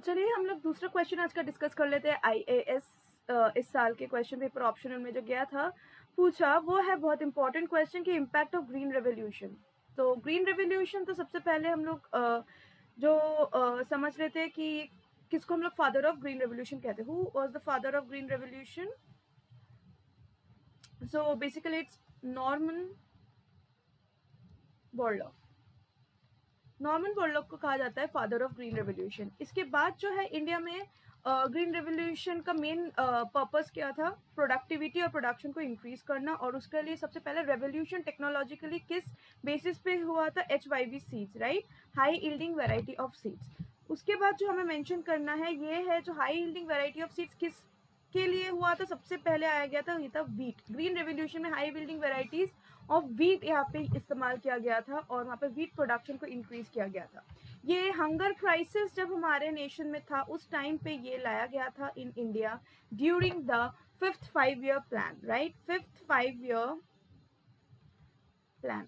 चलिए हम लोग दूसरा क्वेश्चन आज का डिस्कस कर लेते हैं। आईएएस इस साल के क्वेश्चन पेपर ऑप्शनल में जो गया था पूछा, वो है बहुत इंपॉर्टेंट क्वेश्चन कि इम्पैक्ट ऑफ ग्रीन रेवोल्यूशन। तो ग्रीन रेवोल्यूशन तो सबसे पहले हम लोग समझ लेते हैं कि किसको हम लोग फादर ऑफ ग्रीन रेवोल्यूशन कहते हैं। Who was the father of green revolution? So basically it's Norman Borlaug. Norman Borlaug को कहा जाता है फादर ऑफ ग्रीन रेवोल्यूशन। इसके बाद जो है इंडिया में ग्रीन रेवोल्यूशन का मेन पर्पस क्या था? प्रोडक्टिविटी और प्रोडक्शन को इंक्रीज करना। और उसके लिए सबसे पहले रेवोल्यूशन टेक्नोलॉजिकली किस बेसिस पे हुआ था? HYV seeds, right, high yielding variety of seeds. उसके बाद जो हमें मेंशन करना है ये है जो high yielding variety of seeds किस के लिए हुआ था? सबसे पहले आया गया था, ये था वीट। ग्रीन रेवोल्यूशन में high yielding varieties of wheat यहाँ पे इस्तेमाल किया गया था और वहाँ पे वीट प्रोडक्शन को इंक्रीज किया गया था। ये हंगर क्राइसिस जब हमारे नेशन में था उस टाइम पे ये लाया गया था in India during the 5th 5-year plan, right, 5th 5-year plan.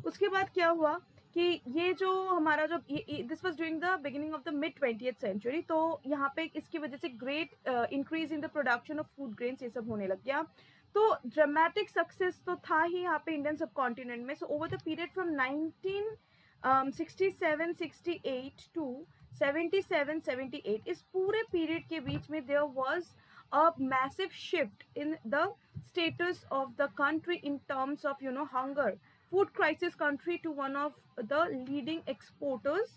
उसके बाद क्या हुआ कि ये जो हमारा जो this was during the beginning of the mid 20th century. तो यहाँ पे इसकी वजह से great increase in the production of food grains ये सब होने लग गया। तो ड्रामेटिक सक्सेस तो था ही यहाँ पे इंडियन सब कॉन्टिनेंट में। So over the period from 1967-68 to 77-78, इस पूरे पीरियड के बीच में there was a massive shift in the status of the country in terms of hunger, food crisis country to one of the leading exporters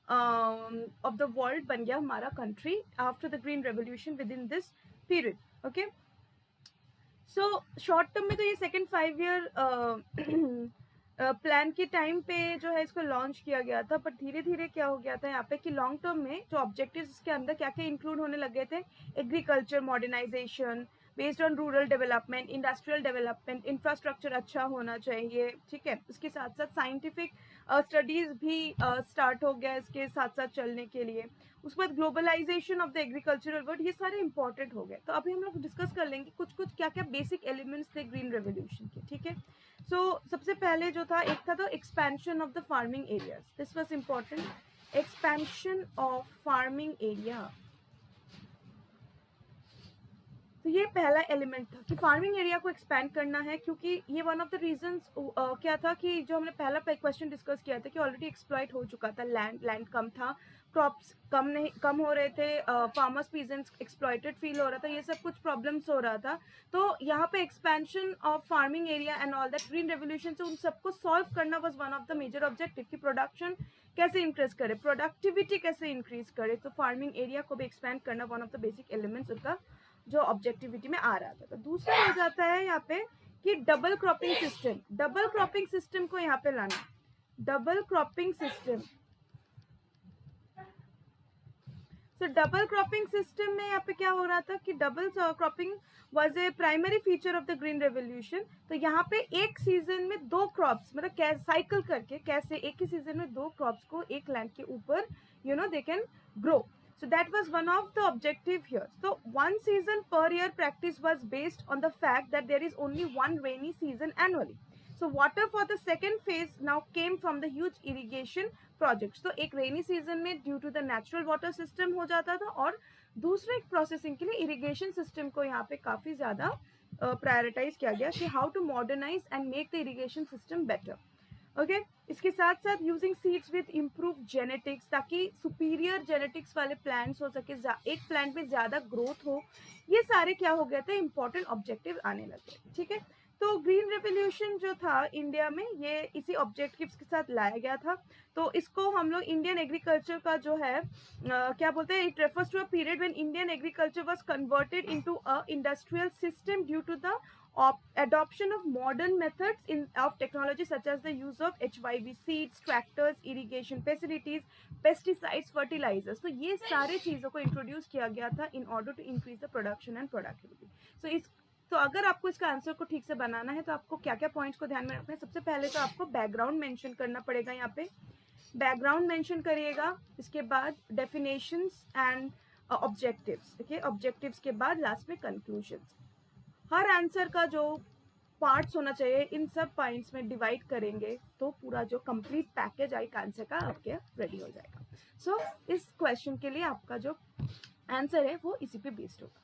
of the world बन गया हमारा country after the green revolution within this period. Okay, so short term में तो ये second 5-year plan के time पे जो है इसको लॉन्च किया गया था, पर धीरे धीरे क्या हो गया था यहाँ पे कि लॉन्ग टर्म में जो ऑब्जेक्टिव्स इसके अंदर क्या क्या इंक्लूड होने लग गए थे? Agriculture modernisation based on rural development, industrial development, infrastructure अच्छा होना चाहिए, ठीक है। उसके साथ साथ साइंटिफिक स्टडीज भी स्टार्ट हो गया इसके साथ साथ चलने के लिए। उसके बाद globalisation of the agricultural world, ये सारे इंपॉर्टेंट हो गए। तो अभी हम लोग डिस्कस कर लेंगे कुछ कुछ क्या क्या बेसिक एलिमेंट्स थे ग्रीन रेवोल्यूशन के, ठीक है। सो सबसे पहले जो था एक था तो expansion of the farming areas, this was important, expansion of farming area. तो ये पहला एलिमेंट था कि फार्मिंग एरिया को एक्सपैंड करना है, क्योंकि ये वन ऑफ द रीजंस क्या था कि जो हमने पहला क्वेश्चन डिस्कस किया था कि ऑलरेडी एक्सप्लॉइट हो चुका था, लैंड कम था, क्रॉप्स कम हो रहे थे, फार्मर्स पीजेंट्स एक्सप्लॉइटेड फील हो रहा था, ये सब कुछ प्रॉब्लम्स हो रहा था। तो यहाँ पे expansion of farming area and all that, green revolution से उन सबको सॉल्व करना was one of the major objective कि प्रोडक्शन कैसे इंक्रीज करे, प्रोडक्टिविटी कैसे इंक्रीज करे। तो फार्मिंग एरिया को भी एक्सपैंड करना one of the basic elements उनका जो ऑब्जेक्टिविटी में आ रहा था। तो दूसरा हो जाता है यहाँ पे कि double cropping system, double cropping system को यहाँ पे लाना, डबल क्रॉपिंग सिस्टम। सो डबल क्रॉपिंग सिस्टम में यहाँ पे क्या हो रहा था कि double cropping was a primary feature of the green revolution. तो यहाँ पे एक सीजन में दो क्रॉप्स, मतलब साइकिल करके कैसे एक ही सीजन में दो क्रॉप्स को एक लैंड के ऊपर they can grow. So that was one of the objective here. So one season per year practice was based on the fact that there is only one rainy season annually. So water for the second phase now came from the huge irrigation projects. तो एक rainy season में due to the natural water system हो जाता था, और दूसरे processing के लिए इरिगेशन सिस्टम को यहाँ पे काफ़ी ज़्यादा प्रायोरिटाइज किया गया कि how to modernise and make the irrigation system better. Okay, इसके साथ साथ using seeds with improve genetics, ताकि सुपीरियर जेनेटिक्स वाले प्लांट्स हो सके, एक प्लांट में ज़्यादा ग्रोथ हो, ये सारे क्या हो गए थे, इंपॉर्टेंट ऑब्जेक्टिव आने लगे, ठीक है। तो ग्रीन रेवोल्यूशन जो था इंडिया में ये इसी ऑब्जेक्टिव्स के साथ लाया गया था। तो इसको हम लोग इंडियन एग्रीकल्चर का जो है क्या बोलते हैं, it refers to a period when Indian agriculture was converted into a industrial system due to the adoption of modern methods of technology such as the use of HYV seeds, tractors, irrigation facilities, pesticides, fertilizers. तो ये सारे चीज़ों को introduce किया गया था in order to increase the production and productivity. तो अगर आपको इसका आंसर को ठीक से बनाना है तो आपको क्या क्या पॉइंट्स को ध्यान में रखना है? सबसे पहले तो आपको बैकग्राउंड मेंशन करना पड़ेगा, यहाँ पे बैकग्राउंड मेंशन करिएगा, इसके बाद डेफिनेशंस एंड ऑब्जेक्टिव्स, ठीक है, ऑब्जेक्टिव्स के बाद लास्ट में कंक्लूजन्स। हर आंसर का जो पार्ट्स होना चाहिए, इन सब पॉइंट्स में डिवाइड करेंगे तो पूरा जो कंप्लीट पैकेज आई आंसर का आपके रेडी हो जाएगा. सो इस क्वेश्चन के लिए आपका जो आंसर है वो इसी पे बेस्ड होगा.